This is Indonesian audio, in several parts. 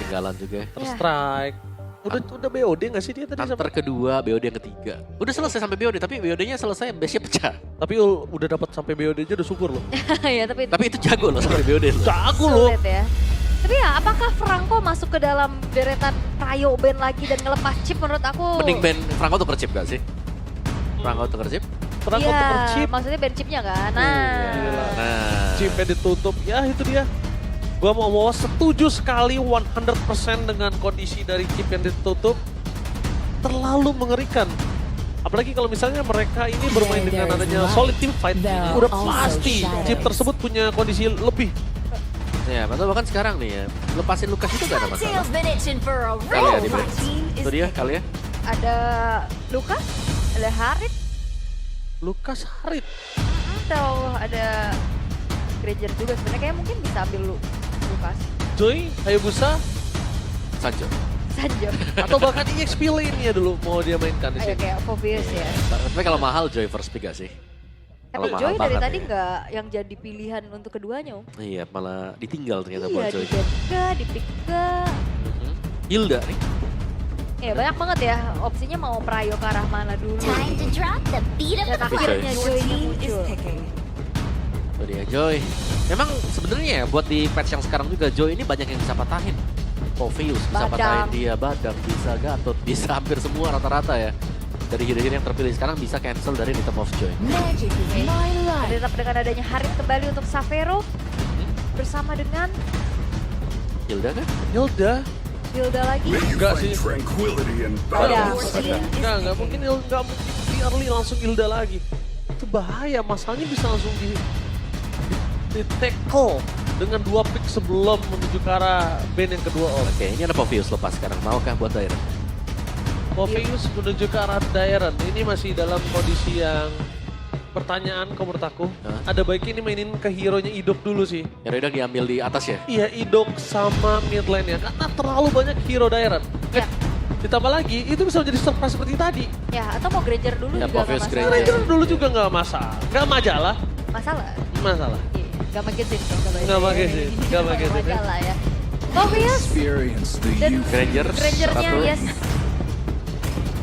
ketinggalan juga. Terstrike. Udah BOD gak sih dia tadi? Hunter kedua, BOD yang ketiga. Udah selesai sampai BOD, tapi BOD-nya selesai, base-nya pecah. Tapi udah dapat sampai BOD aja udah syukur loh. Ya, tapi Tapi itu jago loh sampai BOD. Jago loh. sulit ya. Tapi ya, apakah Franco masuk ke dalam deretan Rayo ban lagi dan ngelepas chip menurut aku? Mending ban Franco tuker chip gak sih? Franco tuker chip? Terang Iya, untuk chip. maksudnya ban chipnya kan. Nah, Nah, Chipnya ditutup, ya itu dia. Gua mau setuju sekali 100% dengan kondisi dari chip yang ditutup. Terlalu mengerikan. Apalagi kalau misalnya mereka ini bermain dengan adanya solid team fight, udah pasti chip tersebut punya kondisi lebih. ya atau bahkan sekarang nih ya, lepasin Lukas itu gak ada masalah. Tails been itching for a Kali ya race. di My bench. team is Itu dia kali ya. ada Lukas, ada Harit, Lukas Harit. atau ada Granger juga sebenarnya kayak mungkin bisa ambil Lukas. Joy, Hayabusa, Sancho. Sanjo. atau bahkan EXP lane-nya dulu mau dia mainkan di Ayo sini. kayak obvious ya. Tapi kalau mahal Joy first pick gak sih? Tapi Kalau Joy mahal dari banget tadi ya. nggak yang jadi pilihan untuk keduanya. Om. Iya, malah ditinggal ternyata Iya, buat di Joy. ban ke, di pick ke. Mhm. Hilda nih. Ya banyak banget ya opsinya mau Prayo ke arah mana dulu. time to drop the beat of Dan the akhirnya fight. Joy-nya muncul. Itu dia Joy. Memang sebenarnya ya buat di patch yang sekarang juga Joy ini banyak yang bisa patahin. Popheus bisa Badang. patahin dia, Badang bisa, Gatot bisa, hampir semua rata-rata ya. Dari hero-hero yang terpilih sekarang bisa cancel dari Rhythm of Joy. Magic is my life. Tetap dengan adanya Harit kembali untuk Savero bersama dengan Hilda kan? Hilda, Hilda lagi. enggak sih. Tranquility and Ada. Enggak mungkin enggak mungkin di early langsung Hilda lagi. Itu bahaya, masalahnya bisa langsung di tackle dengan 2 pick sebelum menuju ke arah band yang kedua. Oke, ini ada Popheus lepas sekarang. Maukah buat Dairon? Popheus menuju ke arah Dairon. Ini masih dalam kondisi yang pertanyaan kalau menurut aku. Hah? Ada baiknya ini mainin ke hero-nya Idok dulu sih. Yang udah diambil di atas ya? Iya, Idok sama mid lane-nya. Karena terlalu banyak hero Dairon. Ya. Ditambah lagi, itu bisa menjadi surprise seperti tadi. Ya, atau mau Granger dulu Ya, juga nggak Popheus masalah. Granger. Ranger dulu juga nggak masalah. Nggak masalah. Masalah? Masalah. Iya, nggak pakai sih. Nggak pakai sih, nggak pakai sih. Masalah ya. Popheus experience the dan youth. Granger, Grangernya satu. yes.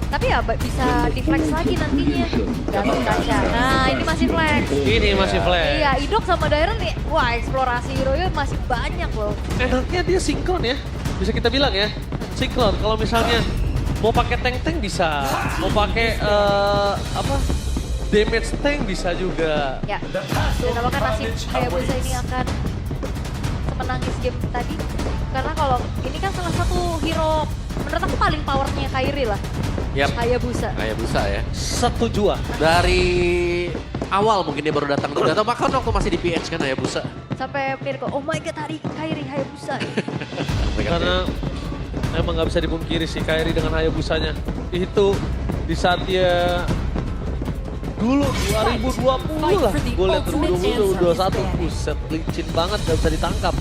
Tapi ya bisa di flex lagi nantinya. Gatot kaca. Nah, ini masih flex. Ini masih flash. Iya, Idok sama Dairon nih, wah eksplorasi hero-nya masih banyak loh. Enaknya dia sinkron ya. Bisa kita bilang ya. Sinkron. Kalau misalnya mau pakai tank bisa. Mau pakai damage tank bisa juga. Ya, dan apakah nasib Hayabusa ini akan semenangis game tadi? Karena kalau ini kan salah satu hero menurut aku paling powernya Kairi lah, Yap, Hayabusa. kayak busa ya. Setuju ah. Dari awal mungkin dia baru datang juga. Atau bahkan waktu masih di PH kan ya busa. Sampai Mirko, oh my god hari Kairi Hayabusa. Karena emang nggak bisa dipungkiri sih Kairi dengan Hayabusanya. Itu di saat dia dulu 2020 lah. Gue liat 2020, 2021. Buset, licin banget gak bisa ditangkap.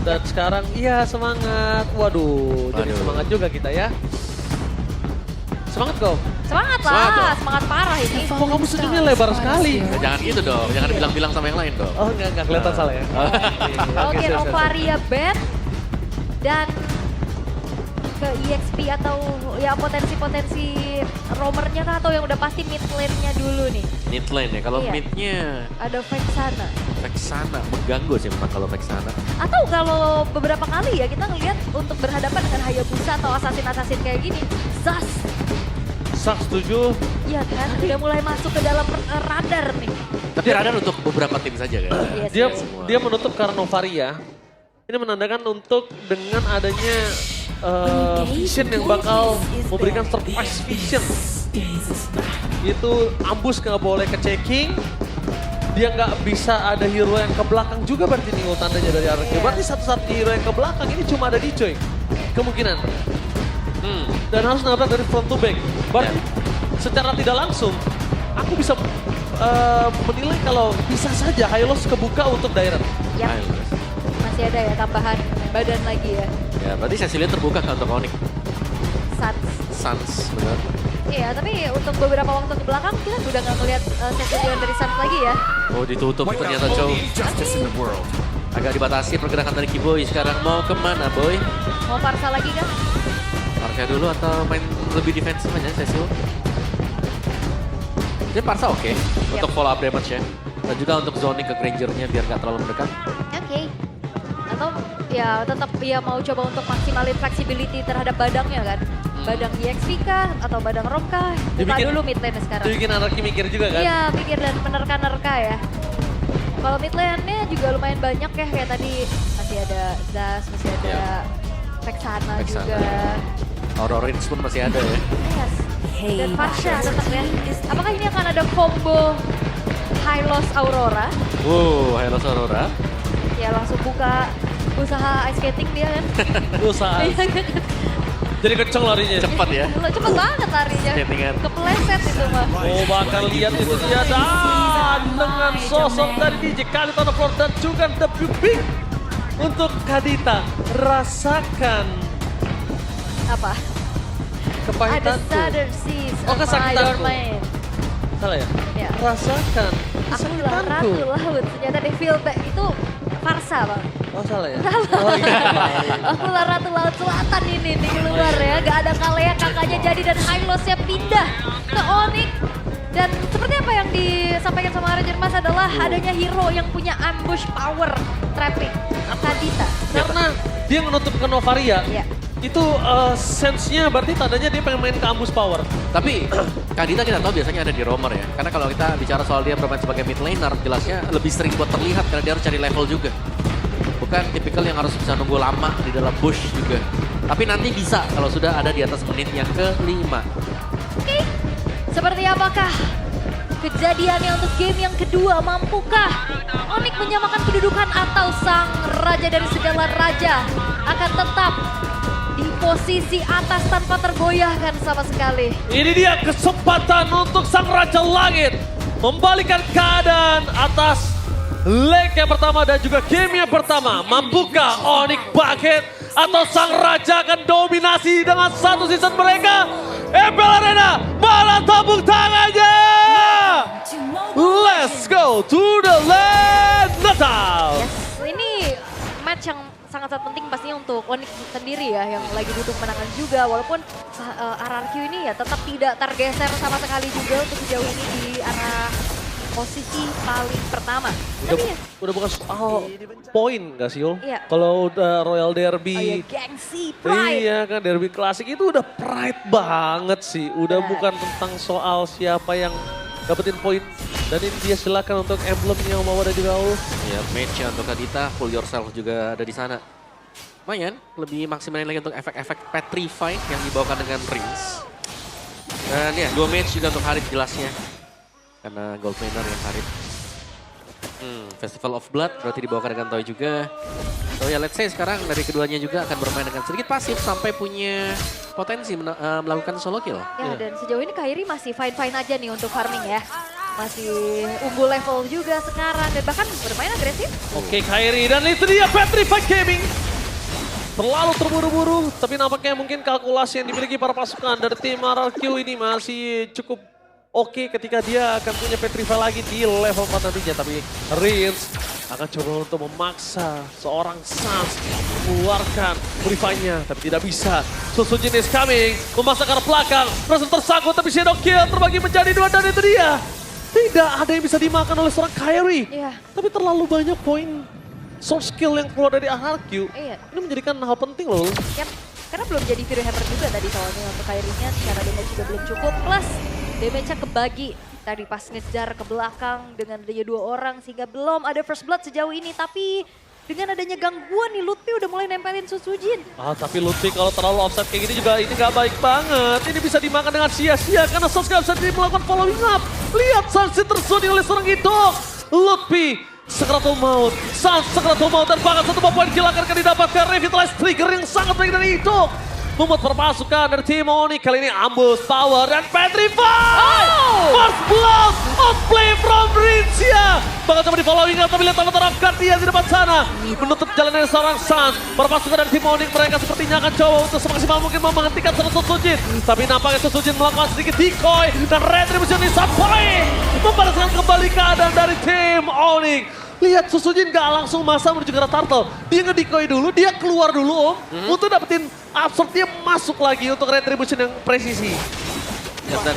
Dan sekarang iya semangat. Waduh, jadi Waduh. semangat juga kita ya. Semangat kau. Semangat Semangat lah, dong. semangat parah ini. Kok kamu senyumnya lebar sekali? Ya, jangan gitu dong, jangan bilang-bilang sama yang lain dong. Oh enggak kelihatan salah ya. Oke, siap, siap. Novaria ban dan ke EXP atau ya potensi-potensi roamernya kah atau yang udah pasti mid lane-nya dulu nih. Mid lane ya, kalau Iya. midnya Ada Vexana. Vexana, mengganggu sih memang kalau Vexana. Atau kalau beberapa kali ya kita ngelihat untuk berhadapan dengan Hayabusa atau assassin-assassin kayak gini, Zas, Sak setuju. iya kan, udah mulai masuk ke dalam radar nih. Tapi radar untuk beberapa tim saja kan. Yes, Dia yes. Semua. dia menutup karena Novaria. Ini menandakan untuk dengan adanya vision yang bakal memberikan surprise vision. Itu ambush nggak boleh ke checking. Dia nggak bisa ada hero yang ke belakang juga berarti nih tandanya dari RRQ. Berarti satu-satunya hero yang ke belakang ini cuma ada di Joy. Kemungkinan. Dan harus nabrak dari front to back. Berarti secara tidak langsung aku bisa menilai kalau bisa saja Hylos kebuka untuk Dairon. Yap, Ayo, guys. masih ada ya tambahan badan lagi ya. Ya, berarti Cecilia terbuka kan untuk Onyx. Suns. Suns, benar. Iya, tapi untuk beberapa waktu ke belakang kita udah nggak ngeliat Cecilion dari Suns lagi ya. Oh, ditutup ternyata All Chow. the injustice in the world. Agak dibatasi pergerakan dari Kiboy. Sekarang mau kemana, Boy? Mau Parsa lagi kan? Parsa dulu atau main lebih defensif aja, Cecil? Jadi Parsa oke untuk follow up damage ya. Dan juga untuk zoning ke Granger-nya biar nggak terlalu mendekat. Oke. Atau ya tetap ya mau coba untuk maksimalin flexibility terhadap badangnya kan? Badang EXP kah? Atau badang Rom kah? Buka Dibikin- dulu mid lane sekarang. Itu bikin Anarki mikir juga kan? Iya, pikir dan menerka-nerka ya. Kalau mid lane-nya juga lumayan banyak ya, kayak tadi masih ada Zas, masih ada Vexana Vexana. juga. Aurora Rings pun masih ada ya. Yes. Dan Farsha tetap ya. Apakah ini akan ada combo Hylos Aurora? Halo Aurora. Ya langsung buka usaha ice skating dia kan. Usaha. Iya kan? Jadi kenceng larinya. Cepat ya. Cepet banget larinya. Skatingan. Kepleset itu mah. Oh bakal lihat itu dia dan dengan sosok dari DJ Khalid on the floor dan juga WP untuk Kadita. Rasakan Apa? Ada kepahitanku. Southern Seas Oh, on my kesakitanku. domain. Salah ya? Ya. Rasakan Akulah kesakitanku. ratu laut. Ternyata di feel back itu Farsa bang. Oh salah ya? Oh iya. Akulah ratu laut selatan ini di luar ya. Gak ada Kalea kakaknya jadi dan Hylosnya pindah ke Onyx. Dan seperti apa yang disampaikan sama Ranger Mas adalah adanya hero yang punya ambush power trapping. Kadita. Karena dia menutup ke Novaria. Iya. Itu sense-nya berarti tandanya dia pengen main ke Ambus Power. Tapi Kadita kita tahu biasanya ada di roamer ya. Karena kalau kita bicara soal dia bermain sebagai mid laner, jelasnya lebih sering buat terlihat karena dia harus cari level juga. Bukan tipikal yang harus bisa nunggu lama di dalam bush juga. Tapi nanti bisa kalau sudah ada di atas menit yang ke-5. Oke. Seperti apakah kejadiannya untuk game yang kedua? Mampukah Onyx menyamakan kedudukan atau sang raja dari segala raja akan tetap di posisi atas tanpa tergoyahkan sama sekali? Ini dia kesempatan untuk sang Raja Langit membalikan keadaan atas leg yang pertama dan juga game yang pertama. Mampukah Onyx Bucket atau sang Raja akan dominasi dengan satu season mereka? MPL Arena mana tepuk tangannya? Let's go to the land Natal. Yes, ini match yang sangat-sangat penting pastinya untuk Onyx sendiri ya, yang lagi butuh kemenangan juga. Walaupun RRQ ini ya tetap tidak tergeser sama sekali juga untuk sejauh ini di arah posisi paling pertama. Tapi ya, Udah bukan soal poin gak sih Yul? Iya. Kalau udah Royal Derby. oh ya gengsi, pride. Iya kan, derby klasik itu udah pride banget sih. Udah Benar. bukan tentang soal siapa yang dapetin poin. Dan ini dia silakan untuk emblemnya mau ada di bawah. Ya, match untuk Kadita, full yourself juga ada di sana. Lumayan, lebih maksimalin lagi untuk efek-efek Petrify yang dibawakan dengan Rings. Dan ya, 2 match juga untuk Harit jelasnya. Karena gold laner yang Harit. Festival of Blood berarti dibawakan dengan Toy juga. So ya let's say sekarang dari keduanya juga akan bermain dengan sedikit pasif sampai punya potensi melakukan solo kill. Ya, dan sejauh ini Kairi masih fine-fine aja nih untuk farming ya. Masih unggul level juga sekarang dan bahkan bermain agresif. Oke Kairi dan itu dia Petrified Gaming. Terlalu terburu-buru tapi nampaknya mungkin kalkulasi yang dimiliki para pasukan dari tim RRQ ini masih cukup oke ketika dia akan punya Petrify lagi di level 4 nantinya. Tapi Rins akan coba untuk memaksa seorang Sans mengeluarkan Purify-nya. Tapi tidak bisa. Susu jenis coming. Memaksa ke arah belakang. Present tersangkut tapi Shadow Kill terbagi menjadi 2 dan itu dia. Tidak ada yang bisa dimakan oleh seorang Kairi. Iya. Tapi terlalu banyak poin source skill yang keluar dari RRQ. Iya. Ini menjadikan hal penting loh. Yap, karena belum jadi Fury Hammer juga tadi soalnya untuk Kairinya secara damage juga belum cukup. Plus damage-nya kebagi tadi pas ngejar ke belakang dengan adanya 2 orang sehingga belum ada first blood sejauh ini. Tapi dengan adanya gangguan nih Lutfi udah mulai nempelin Susujin. Tapi Ludwig kalau terlalu offset kayak gini juga ini gak baik banget. Ini bisa dimakan dengan sia-sia karena Sans gak bisa melakukan following up. Lihat sanksi tersuni oleh seorang itu. Ludwig Sakratul Maut, Sans Sakratul Maut dan bahkan 1 poin kill akan didapatkan. Revitalize trigger yang sangat baik dari itu. Membuat perpasukan dari tim Onyx kali ini Ambus Power dan Petrify. First blood outplay from Rincia. Bakal coba di following up tapi lihat sama terapkan dia di depan sana. Menutup jalan dari seorang Sans. Perpasukan dari tim Onyx mereka sepertinya akan coba untuk semaksimal mungkin menghentikan seorang Susujin. Tapi nampaknya Susujin melakukan sedikit decoy dan retribution di sub point. Membalaskan kembali keadaan dari tim Onyx. Lihat Susujin gak langsung masa menuju ke arah Turtle. Dia nge-decoy dulu, dia keluar dulu Om. Untuk dapetin absorb, dia masuk lagi untuk retribution yang presisi. Ya, dan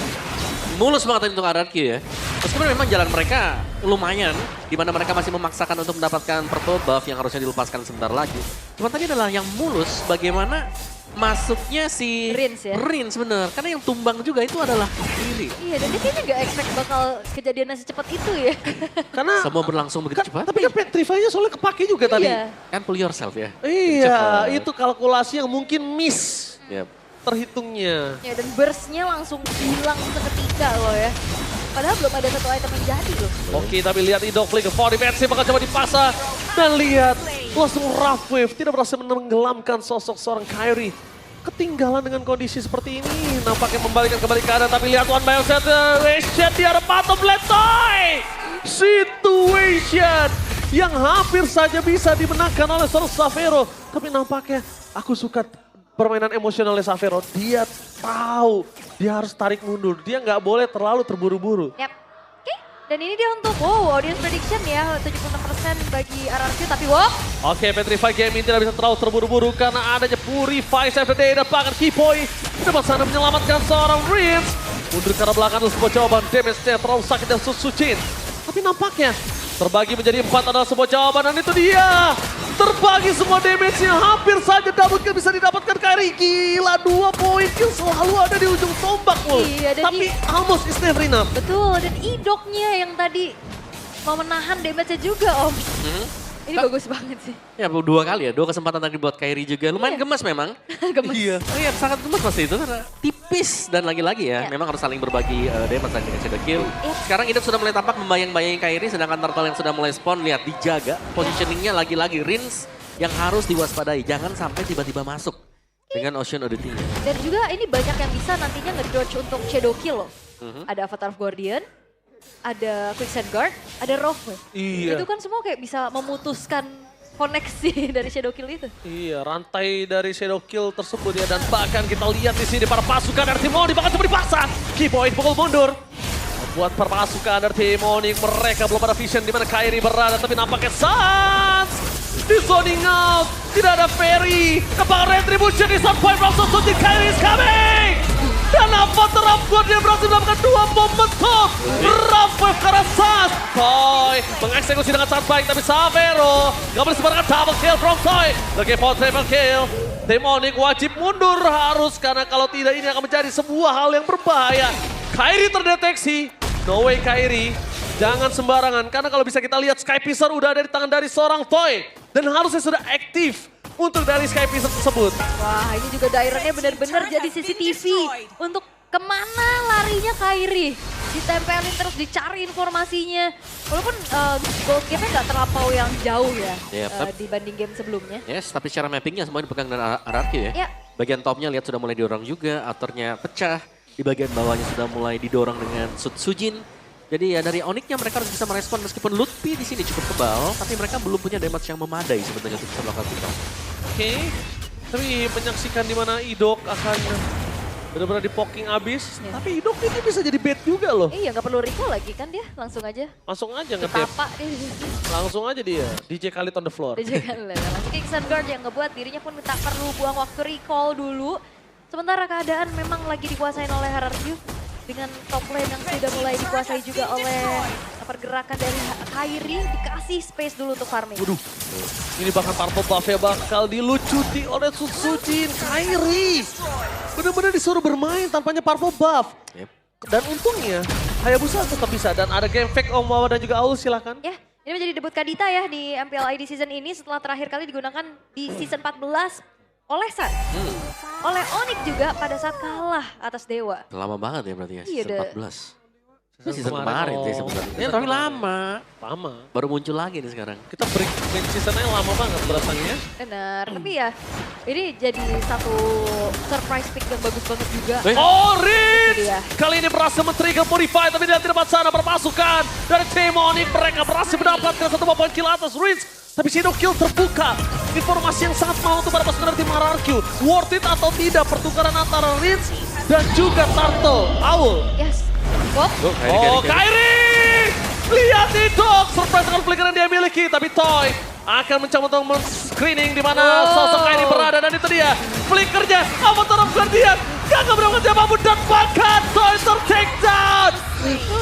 mulus banget untuk RRQ ya. Meskipun memang jalan mereka lumayan, di mana mereka masih memaksakan untuk mendapatkan purple buff yang harusnya dilepaskan sebentar lagi. Cuma tadi adalah yang mulus bagaimana masuknya si Rins ya? Rins bener, karena yang tumbang juga itu adalah Kairi. Iya, dan dia kayaknya gak expect bakal kejadiannya secepat itu ya. Karena Semua berlangsung begitu cepat. tapi kan Petrify-nya soalnya kepake juga tadi. Iya. Kan pull yourself ya. Iya, Cepat. itu kalkulasi yang mungkin miss Yep. terhitungnya. Ya, dan burst-nya langsung hilang seketika loh ya. Padahal belum ada satu item yang jadi loh. Oke, tapi lihat Idok Flick, 4 defensive bakal coba dipasang. Dan lihat, langsung rough wave, tidak berhasil menenggelamkan sosok seorang Kairi. Ketinggalan dengan kondisi seperti ini, nampaknya membalikan kembali keadaan. Tapi lihat one by one situation di arah bottom lane, Toy! Situation yang hampir saja bisa dimenangkan oleh seorang Xavero. Tapi nampaknya, aku suka permainan emosionalnya Xavero. Dia tahu dia harus tarik mundur, dia nggak boleh terlalu terburu-buru. Yap. Oke, dan ini dia untuk audience prediction ya, 76% bagi RRQ, tapi Oke, Petrify Gaming tidak bisa terlalu terburu-buru karena adanya Purify Saturday dan bahkan Kipoi di depan sana menyelamatkan seorang Rins. Mundur ke arah belakang untuk sebuah jawaban, damage-nya terlalu sakit dan Susujin. Tapi nampaknya terbagi menjadi 4 adalah sebuah jawaban dan itu dia. Terbagi semua damage-nya, hampir saja double kill bisa didapatkan Kairi. Gila, 2 poin kill selalu ada di ujung tombak loh. Iya, dan Tapi almost is never enough. betul, dan idoknya yang tadi mau menahan damage-nya juga Om. Ini bagus banget sih. Ya 2 kali ya, 2 kesempatan tadi buat Kairi juga. Lumayan gemas memang. Gemes. Iya. Oh iya, sangat gemas pasti itu karena tipis dan lagi-lagi ya, memang harus saling berbagi damage dengan shadow kill. Iya. Sekarang Idok sudah mulai tampak membayang-bayangi Kairi, sedangkan Turtle yang sudah mulai spawn, lihat dijaga positioningnya lagi-lagi. Rins yang harus diwaspadai, jangan sampai tiba-tiba masuk dengan Ocean Oddity-nya. Dan juga ini banyak yang bisa nantinya nge-dodge untuk shadow kill loh. Ada Avatar of Guardian, ada Quicksand Guard, ada Rogue. Iya. Itu kan semua kayak bisa memutuskan koneksi dari shadow kill itu. Iya, rantai dari shadow kill tersebut ya, dan bahkan kita lihat di sini para pasukan dari tim Onyx bahkan coba dipasang. Key point pukul mundur. Buat para pasukan dari tim Onyx, mereka belum ada vision di mana Kairi berada, tapi nampaknya Sans di zoning out. Tidak ada Ferry. Apakah retribution di start point from Susujin? Kairi is coming. Dan Avatar of God dia berhasil melakukan 2 momentum. Rough wave ke arah Sans. Toy mengeksekusi dengan sangat baik, tapi Xavero gak boleh sembarangan double kill from Toy. Lagi for triple kill. Tim Onyx wajib mundur harus, karena kalau tidak ini akan menjadi sebuah hal yang berbahaya. Kairi terdeteksi. No way Kairi. Jangan sembarangan, karena kalau bisa kita lihat Sky Piercer udah ada di tangan dari seorang Toy. Dan harusnya sudah aktif untuk dari Sky Piercer tersebut. Wah, ini juga daerahnya benar-benar jadi CCTV untuk kemana larinya Kairi. Ditempelin terus, dicari informasinya. Walaupun gold gap-nya nggak terlampau yang jauh ya Yep. dibanding game sebelumnya. Yes, tapi secara mappingnya semua dipegang dengan RRQ ya. Ya. Bagian topnya lihat sudah mulai didorong juga, outernya pecah. Di bagian bawahnya sudah mulai didorong dengan Sujin. Jadi ya dari Onyx-nya mereka harus bisa merespon meskipun Lutfi di sini cukup tebal, tapi mereka belum punya damage yang memadai sebenarnya untuk bisa melakukan pick up. Oke, tapi menyaksikan di mana Idok akan benar-benar di-poking abis. Ya. Tapi Idok ini bisa jadi bait juga loh. Iya, nggak perlu recall lagi kan dia, langsung aja. Langsung aja nge-dep. Tapak dia. Langsung aja dia. DJ Khalid on the floor. Dia jangan langsung Quicksand Guard yang ngebuat dirinya pun tak perlu buang waktu recall dulu. Sementara keadaan memang lagi dikuasain oleh RRQ. Dengan top lane yang sudah mulai dikuasai juga oleh pergerakan dari Kairi, dikasih space dulu untuk farming. Waduh, ini bahkan purple buff-nya bakal dilucuti oleh Susujin. Kairi benar-benar disuruh bermain tanpanya purple buff. Yep. Dan untungnya Hayabusa tetap bisa, dan ada game fake Om Wawa dan juga Aul, silakan. Ya, ini menjadi debut Kadita ya di MPL ID season ini setelah terakhir kali digunakan di season 14 oleh Sun. Oleh Onyx juga pada saat kalah atas Dewa. Lama banget ya berarti ya, Iya, season dah. 14. Itu season kemarin sih sebenarnya. Ya, tapi lama. Lama. Baru muncul lagi nih sekarang. Kita break seasonnya lama banget berasanya. Benar, tapi ya ini jadi satu surprise pick yang bagus banget juga. Orange! Itu dia. Kali ini berhasil men-trigger Purify, tapi di depan sana berpasukan dari tim Onyx. Mereka berhasil mendapatkan 1 poin kill atas Rins. Tapi shadow kill terbuka. Informasi yang sangat mahal untuk para pasukan dari tim RRQ. Worth it atau tidak pertukaran antara Rins dan juga Turtle. Aul. Yes. Bob. Oh, Kairi! Lihat Idok, surprise dengan flicker yang dia miliki. Tapi Toy akan mencoba untuk men-screening di mana sosok ini berada. Dan itu dia, flickernya, Avatar of Guardian. Gak berangkat siapapun dan bahkan Toy ter-take down.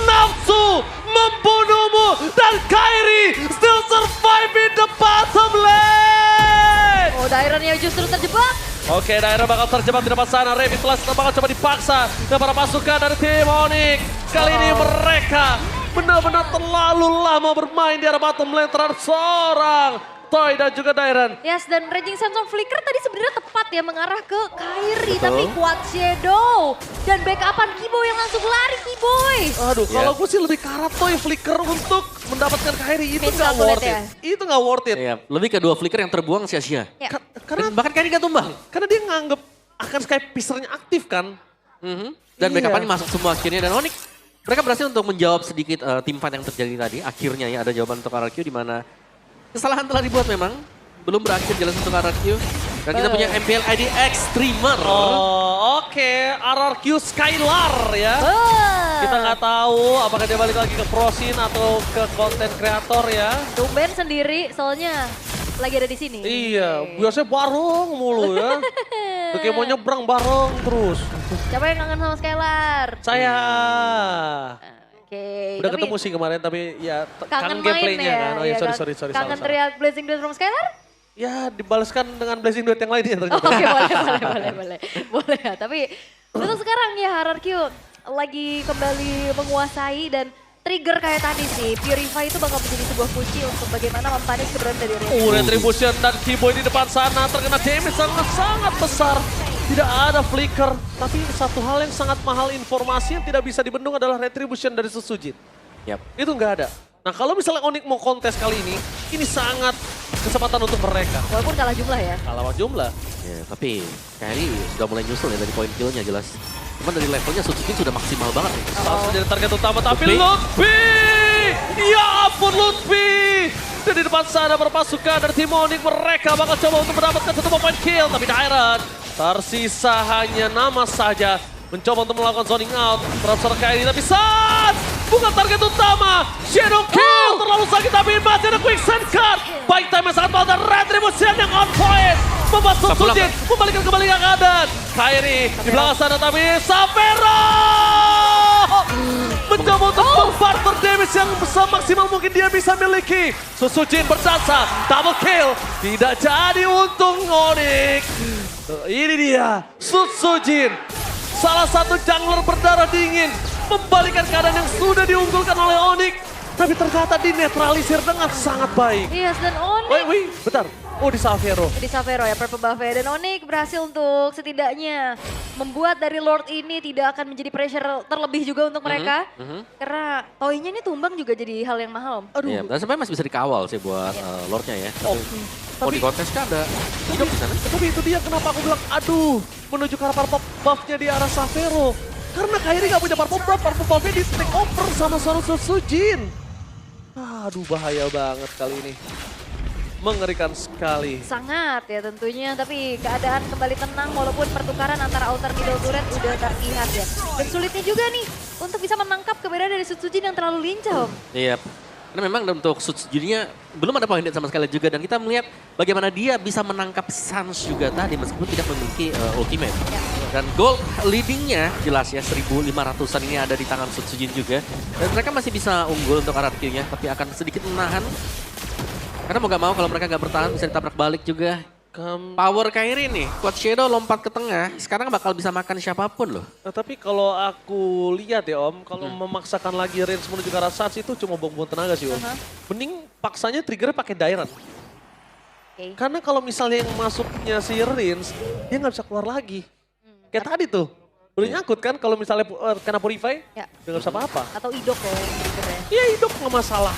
Nafsu membunuhmu dan Kairi still survive in the bottom lane. Oh, Dairon-nya justru terjebak. Oke, daerah bakal terjebak di depan sana. Revitalisasi bakal coba dipaksa ke para pasukan dari tim Onyx. Kali ini mereka benar-benar terlalu lama bermain di arah bottom lane terhadap seorang Toy dan juga Dairon. Yes, dan Raging Samsung Flicker tadi sebenarnya tepat ya mengarah ke Kairi. Betul. Tapi kuat Shadow. Dan backupan Kiboy yang langsung lari Kiboy. Aduh, Yeah. kalau gue sih lebih ke arah Toy Flicker untuk mendapatkan Kairi. Itu Misal nggak worth ya. it. Itu nggak worth it. Iya, lebih ke 2 flicker yang terbuang sia-sia. Ya. Karena Dan bahkan Kairi gak tumbang. karena dia nganggep akan Sky Piercer-nya aktif kan. Dan Iya. backupannya masuk semua akhirnya. Dan Onyx, mereka berhasil untuk menjawab sedikit team fight yang terjadi tadi. Akhirnya ya ada jawaban untuk RRQ di mana kesalahan telah dibuat memang. Belum berakhir jelas untuk RRQ. Dan kita punya MPL ID Extremer. Oh, oke. RRQ Skylar ya. Wah. Kita nggak tahu apakah dia balik lagi ke pro scene atau ke konten kreator ya. Tumben sendiri soalnya lagi ada di sini. Iya, biasanya bareng mulu ya. Udah kayak mau nyebrang bareng terus. Siapa yang kangen sama Skylar? Saya Oke. udah tapi ketemu sih kemarin tapi ya kangen main gameplaynya ya. kan. Oh ya, Iya, sorry. Kangen salah. teriak Blazing Duet from Skylar? Ya dibalaskan dengan Blazing Duet yang lainnya ternyata. Oke, boleh. Boleh ya, tapi untuk sekarang ya RRQ lagi kembali menguasai dan trigger kayak tadi sih. Purify itu bakal menjadi sebuah kunci untuk bagaimana mempanis keberadaan dari Red. Retribution dan Kiboy di depan sana terkena damage sangat besar. Tidak ada flicker, tapi satu hal yang sangat mahal informasi yang tidak bisa dibendung adalah Retribution dari Susujin. Yap. Itu nggak ada. Nah kalau misalnya Onyx mau kontes kali ini sangat kesempatan untuk mereka. Walaupun kalah jumlah ya. Kalah jumlah. Ya, tapi Kairi sudah mulai nyusul ya dari poin killnya jelas. Cuman dari levelnya Suzuki sudah maksimal banget nih. Langsung jadi target utama, tapi Lutfi. Lutfi! Ya ampun Lutfi! Dan di depan sana berpasukan dari tim Onyx, mereka bakal coba untuk mendapatkan satu poin kill. Tapi Dairon tersisa hanya nama saja. Mencoba untuk melakukan zoning out terhadap seorang Kairi, tapi saat bukan target utama. Shadow kill terlalu sakit, tapi masih ada quick send card. Baik time yang sangat mahal dan Retribution yang on point. Membuat Susujin membalikan kembali keadaan. Kairi di belakang sana, tapi Savero mencoba untuk membarter damage yang semaksimal mungkin dia bisa miliki. Susujin berdansa, double kill. Tidak jadi untung Onyx. Ini dia, Susujin. Salah satu jungler berdarah dingin. Membalikan keadaan yang sudah diunggulkan oleh Onyx. Tapi ternyata dinetralisir dengan sangat baik. Yes, dan Onyx. Wait, bentar. Oh, di Savero. Di Savero ya, purple buff-nya. Dan Onyx berhasil untuk setidaknya membuat dari Lord ini tidak akan menjadi pressure terlebih juga untuk mereka. Karena Toy-nya ini tumbang juga jadi hal yang mahal. Aduh. Iya, dan sebenarnya masih bisa dikawal sih buat Lordnya ya. Oh, Di kontes kan ada hidup di sana. Tapi itu dia kenapa aku bilang, aduh, menuju ke arah purple buff-nya di arah Savero. Karena Kairi gak punya purple buff-nya di take over sama seorang Susujin. Aduh, bahaya banget kali ini. Mengerikan sekali. Sangat ya tentunya, tapi keadaan kembali tenang walaupun pertukaran antara outer middle turret udah terlihat ya. Dan sulitnya juga nih untuk bisa menangkap keberadaan dari Sutsujin yang terlalu lincah. Om. Iya. Karena memang untuk Sutsujinnya belum ada poin dead sama sekali juga. Dan kita melihat bagaimana dia bisa menangkap Sans juga tadi meskipun tidak memiliki ultimate. Dan gold leadingnya jelas ya 1.500an ini ada di tangan Sutsujin juga. Dan mereka masih bisa unggul untuk RRQ-nya tapi akan sedikit menahan. Karena mau gak mau kalau mereka gak bertahan bisa ditabrak balik juga. Power Kairi nih, kuat Shadow lompat ke tengah, sekarang bakal bisa makan siapapun loh. Nah, tapi kalau aku lihat ya Om, kalau memaksakan lagi range menuju ke arah Sans itu cuma buang-buang tenaga sih Om. Mending paksanya triggernya pakai Dairon. Oke. Karena kalau misalnya yang masuknya si Rins, dia nggak bisa keluar lagi. Kayak tadi tuh, udah nyangkut kan kalau misalnya kena Purify, Ya. dia nggak bisa apa-apa. Atau Idok ya yang triggernya. Iya Idok nggak masalah.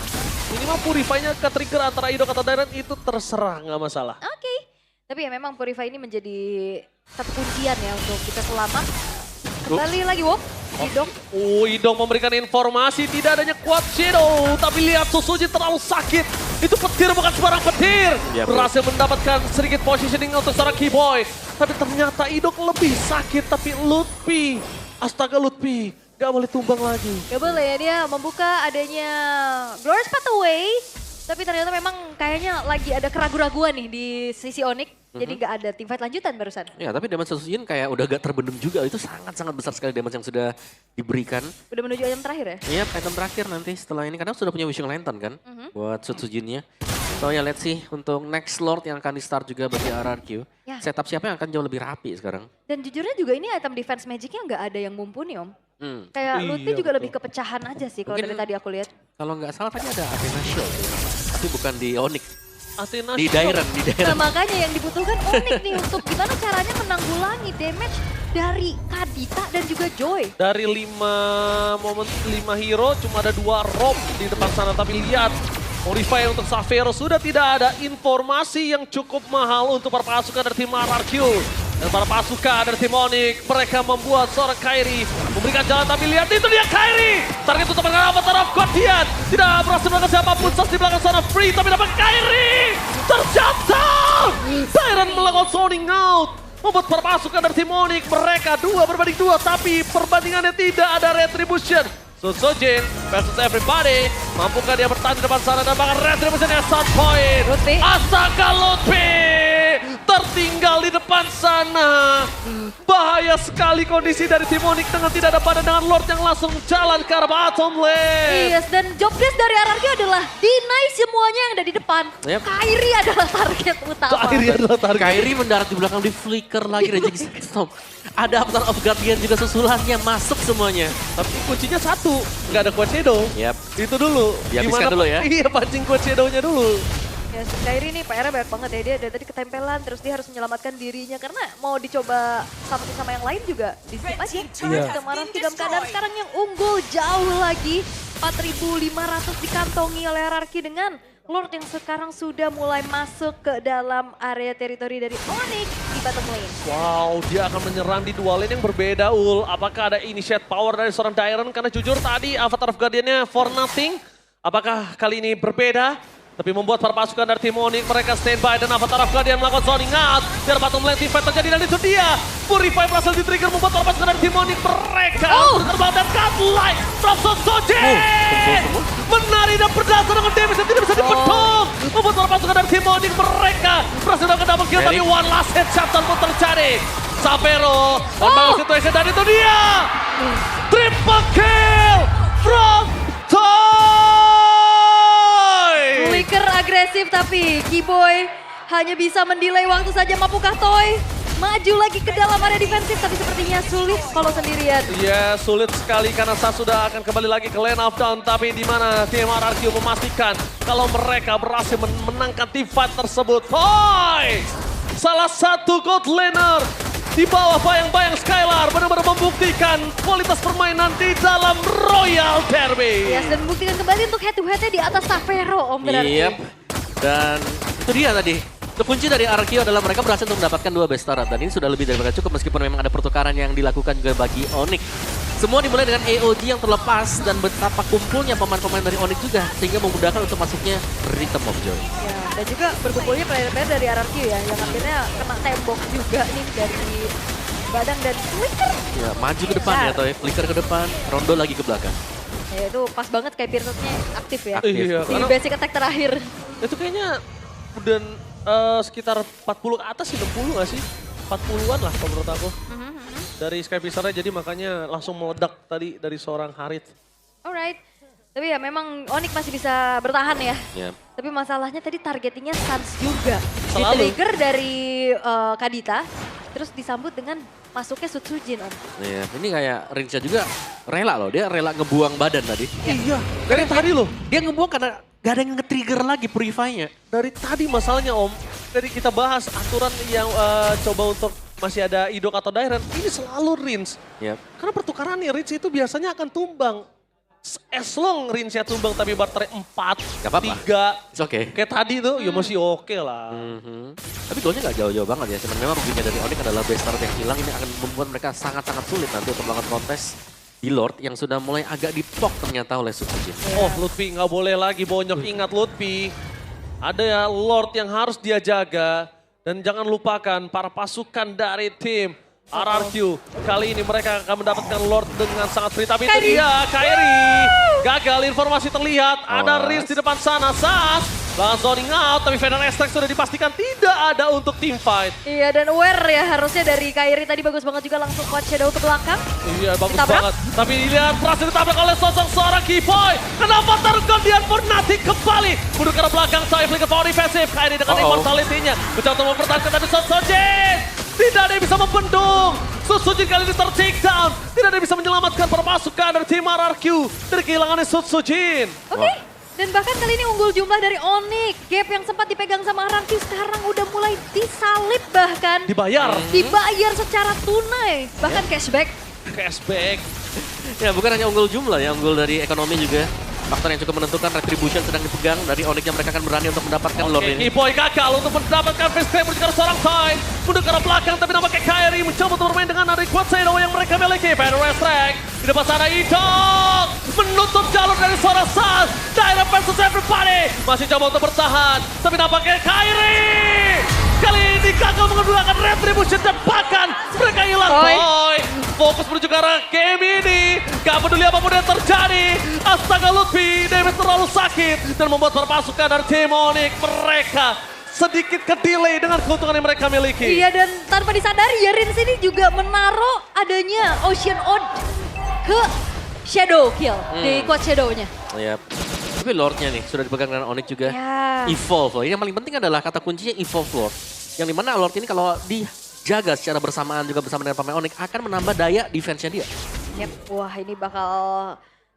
Minimal Purify-nya ke trigger antara Idok atau Dairon itu terserah nggak masalah. Oke. Tapi ya memang Purify ini menjadi satu kuncian ya untuk kita selamat. Kembali lagi Wop. Idok. Idok memberikan informasi tidak adanya kuat Shadow. Tapi lihat Susujin terlalu sakit. Itu petir bukan sembarang petir. Ya, Berhasil mendapatkan sedikit positioning untuk seorang Kiboy. Tapi ternyata Idok lebih sakit. Tapi Lutfi, astaga Lutfi, Gak boleh tumbang lagi. Gak boleh ya, dia membuka adanya Glorious Pathway. Tapi ternyata memang kayaknya lagi ada keraguan-raguan nih di sisi Onyx. Jadi gak ada teamfight lanjutan barusan. Ya, tapi damage Sujin kayak udah gak terbendung juga. Itu sangat-sangat besar sekali damage yang sudah diberikan. Udah menuju item terakhir ya? Iya, item terakhir nanti setelah ini. Karena sudah punya Wishing Lantern kan buat Sujinnya. So ya let's see untuk next Lord yang akan di-start juga bagi RRQ. Ya. Setup siapa yang akan jauh lebih rapi sekarang. Dan jujurnya juga ini item defense magicnya nggak ada yang mumpuni Om. Kayak Iya, Lutfi juga betul. lebih kepecahan aja sih kalau Mungkin- dari tadi aku lihat. Kalau nggak salah tadi ada Athena Shield. Tapi bukan di Onyx. Athena Di Shield. Dairen, di Nah Dairen. makanya yang dibutuhkan Onyx nih untuk gimana caranya menanggulangi damage dari Kadita dan juga Joy. Dari 5 hero cuma ada 2 rob di depan sana. Tapi lihat, Morify untuk Xavero sudah tidak ada informasi yang cukup mahal untuk para pasukan dari tim RRQ. Dan para pasukan dari tim Onyx, mereka membuat seorang Kairi memberikan jalan, tapi lihat itu dia Kairi. Target untuk dengan Avatar of Guardian. Tidak berhasil melakukan siapapun, Sas di belakang sana free, tapi dapat Kairi. Terjatuh! Siren melakukan zoning out. Membuat para pasukan dari tim Onyx, mereka 2-2, tapi perbandingannya tidak ada retribution. Sojin versus everybody. Mampukah dia bertahan di depan sana dan bahkan retribution yang start point. Lutfi. Astaga Lutfi tertinggal di depan sana. Bahaya sekali kondisi dari tim Onyx dengan tidak ada badan dengan Lord yang langsung jalan ke arah bottom lane. Yes, dan job desk dari RRQ adalah deny semuanya yang ada di depan. Yep. Kairi adalah target utama. Kairi adalah target. Kairi mendarat di belakang di flicker lagi Raging Storm. Ada Avatar of Guardian juga susulannya masuk semuanya. Tapi kuncinya satu, nggak ada Quad Shadow. Yap. Itu dulu. Dihabiskan dulu ya. Iya, pancing Quad Shadow-nya dulu. Yes, Kairi ini PR-nya banyak banget ya. Dia dari tadi ketempelan, terus dia harus menyelamatkan dirinya. Karena mau dicoba sama yang lain juga di-skip aja. Iya. Kemarin dalam keadaan sekarang yang unggul jauh lagi. 4.500 dikantongi oleh RRQ dengan Lord yang sekarang sudah mulai masuk ke dalam area teritori dari Onyx di bottom lane. Wow, dia akan menyerang di dua lane yang berbeda, Ul. Apakah ada initiate power dari seorang Dairen? Karena jujur tadi Avatar of Guardian-nya for nothing. Apakah kali ini berbeda? Tapi membuat para pasukan dari tim Onyx, mereka standby dan Avatar of Guardian melakukan zoning out. Biar bottom lane team fight terjadi dan itu dia. Purify berhasil di-trigger membuat para pasukan dari tim Onyx mereka terbang dan godlike from Sosoje. Menari dan berdasar dengan damage yang tidak bisa dibendung. Membuat para pasukan dari tim Onyx mereka berhasil melakukan double kill. Tapi one last headshot pun terjadi. Xavero membangun situation dan itu dia. Triple kill from Toy. Flicker agresif tapi Keyboy hanya bisa mendelay waktu saja. Mampukah Toy maju lagi ke dalam area defensif tapi sepertinya sulit kalau sendirian. Ya sulit sekali karena Sas sudah akan kembali lagi ke lane of down. Tapi di mana tim RRQ memastikan kalau mereka berhasil menangkan team fight tersebut. Toy! Salah satu gold laner di bawah bayang-bayang Skylar benar-benar membuktikan kualitas permainan di dalam Royal Derby. Yes, dan membuktikan kembali untuk head to headnya di atas Xavero Om berarti. Yep. Dan itu dia tadi. Kunci dari RRQ adalah mereka berhasil untuk mendapatkan 2 best start. Dan ini sudah lebih daripada cukup meskipun memang ada pertukaran yang dilakukan juga bagi Onyx. Semua dimulai dengan AOG yang terlepas dan betapa kumpulnya pemain-pemain dari Onyx juga. Sehingga memudahkan untuk masuknya Rhythm of Joy. Ya, dan juga berkumpulnya player-player dari RRQ ya, yang akhirnya kena tembok juga nih dari Badang dan Flicker. Ya, maju ke depan ya Toy. Flicker ke depan, Rondo lagi ke belakang. Ya itu pas banget kayak Pearsonnya aktif ya. Aktif. Iya, Di karena basic attack terakhir. itu kayaknya udah sekitar 40 ke atas sih, 60 gak sih? 40-an lah kalau menurut aku. Dari Sky Pisarnya jadi makanya langsung meledak tadi dari seorang Harith. Alright. Tapi ya memang Onyx masih bisa bertahan ya. Ya. Tapi masalahnya tadi targetingnya Suns juga. Selalu. Di-trigger dari Kadita, terus disambut dengan masuknya Sutsujin Om. Iya, ini kayak Rincha juga rela loh. Dia rela ngebuang badan tadi. Iya, dari tadi loh. Dia ngebuang karena gak ada yang nge-trigger lagi Purify-nya. Dari tadi masalahnya Om, dari kita bahas aturan yang coba untuk masih ada Idok atau Dairen, ini selalu Rins. Yep. Karena pertukaran nih, Rins itu biasanya akan tumbang. As long Rinsnya tumbang tapi barternya 4, Gak apa-apa. 3. It's okay. Kayak tadi tuh, ya masih oke lah. Tapi golnya gak jauh-jauh banget ya. Cuman memang ruginya dari Onyx adalah base start yang hilang. Ini akan membuat mereka sangat-sangat sulit nanti untuk melakukan kontes di Lord yang sudah mulai agak dipok ternyata oleh Sutsujin. Oh, Lutfi nggak boleh lagi bonyok. Ingat Lutfi, ada ya Lord yang harus dia jaga. Dan jangan lupakan para pasukan dari tim RRQ. Kali ini mereka akan mendapatkan Lord dengan sangat free. Tapi itu Kairi. dia, Kairi. Gagal, informasi terlihat. Ada Riz di depan sana. Sas langsung zoning out. Tapi Venom Extract sudah dipastikan tidak ada untuk team fight. Iya, dan aware ya harusnya dari Kairi tadi bagus banget juga langsung Quad Shadow ke belakang. Iya, bagus Ditabrak. banget. Tapi dilihat berhasil ditabrak oleh sosok seorang Kipoy. Kenapa Targardian Fnatic kembali? Mundur ke arah belakang, saya flicker power defensif. Kairi dengan immortality-nya. Mencoba untuk mempertahankan tapi Sosojin. Tidak ada yang bisa membendung. Sutsujin kali ini ter-take down. Tidak ada yang bisa menyelamatkan perpasukan dari tim RRQ. Dari kehilangannya Sutsujin. Oke. Dan bahkan kali ini unggul jumlah dari Onyx. Gap yang sempat dipegang sama RRQ sekarang udah mulai disalip bahkan. Dibayar. Dibayar secara tunai. Bahkan cashback. Cashback. Ya bukan hanya unggul jumlah ya, unggul dari ekonomi juga. Faktor yang cukup menentukan, Retribution sedang dipegang. Dari Onyx yang mereka akan berani untuk mendapatkan Lord ini. Kipoy gagal untuk mendapatkan face grab menuju ke arah seorang Tide. Mundur ke arah belakang tapi nampaknya Kairi mencoba untuk bermain dengan dari Quad Shadow yang mereka miliki. Federer Strike. Di depan sana Idol. Menutup jalur dari seorang Sas. Direct versus everybody. Masih coba untuk bertahan. Tapi nampaknya Kairi. Kali ini gagal menggunakan Retribution dan bahkan mereka hilang. Boy. Fokus menuju ke arah game ini. Gak peduli apapun yang terjadi. Astaga Lutfi, Davis terlalu sakit. Dan membuat perpasukan dari tim Onyx mereka sedikit ke-delay dengan keuntungan yang mereka miliki. Iya, dan tanpa disadari ya Rins ini juga menaruh adanya Ocean Ode ke Shadow Kill di Quad Shadow-nya. Iya. Tapi Lordnya nih sudah dipegang dengan Onyx juga. Ya. Evolve loh. Ini yang paling penting adalah kata kuncinya Evolve Lord. Yang dimana Lord ini kalau dijaga secara bersamaan juga bersama dengan pemain Onyx akan menambah daya defense-nya dia. Yep. Wah, ini bakal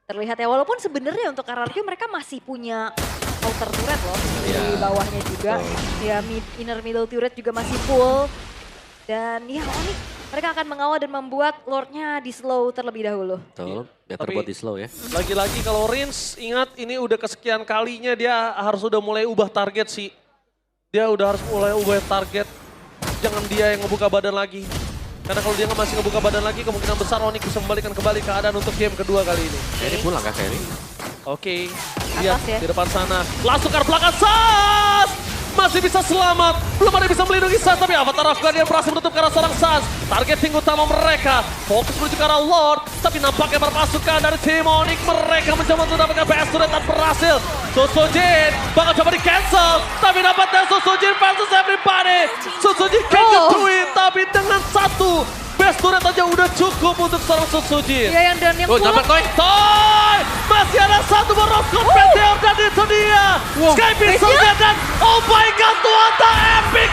terlihat ya. Walaupun sebenarnya untuk RRQ mereka masih punya outer turret loh di bawahnya juga. Ya, inner middle turret juga masih full. Dan ya Onyx mereka akan mengawal dan membuat Lordnya di slow terlebih dahulu. Betul. Biar Tapi- terbuat di slow ya. Lagi-lagi kalau Rins, ingat ini udah kesekian kalinya dia harus udah mulai ubah target sih. Dia udah harus mulai ubah target. Jangan dia yang ngebuka badan lagi. Karena kalau dia masih ngebuka badan lagi, kemungkinan besar Onyx bisa membalikan kembali keadaan untuk game kedua kali ini. Ini pulang kah Kairi? Oke, lihat Atas ya. di depan sana. Langsung ke arah belakang, Sas! Masih bisa selamat. Belum ada yang bisa melindungi Sas, tapi Avatar Afghanian berhasil menutup ke arah seorang Sas. Targeting utama mereka. Fokus menuju ke arah Lord. Tapi nampaknya perpasukan dari tim Onyx. Mereka mencoba untuk mendapatkan PS turret dan berhasil. Susujin bakal coba di cancel. Tapi dapatnya Susujin versus everybody. Susujin can't do it. Tapi dengan satu best turret aja udah cukup untuk seorang Susujin. Ya yang dan yang Oh, pulang. dapat Koi. Toy! Masih ada satu Boroskop Meteor dan itu dia. Sky Pixel dan oh my god, Tuanta Epic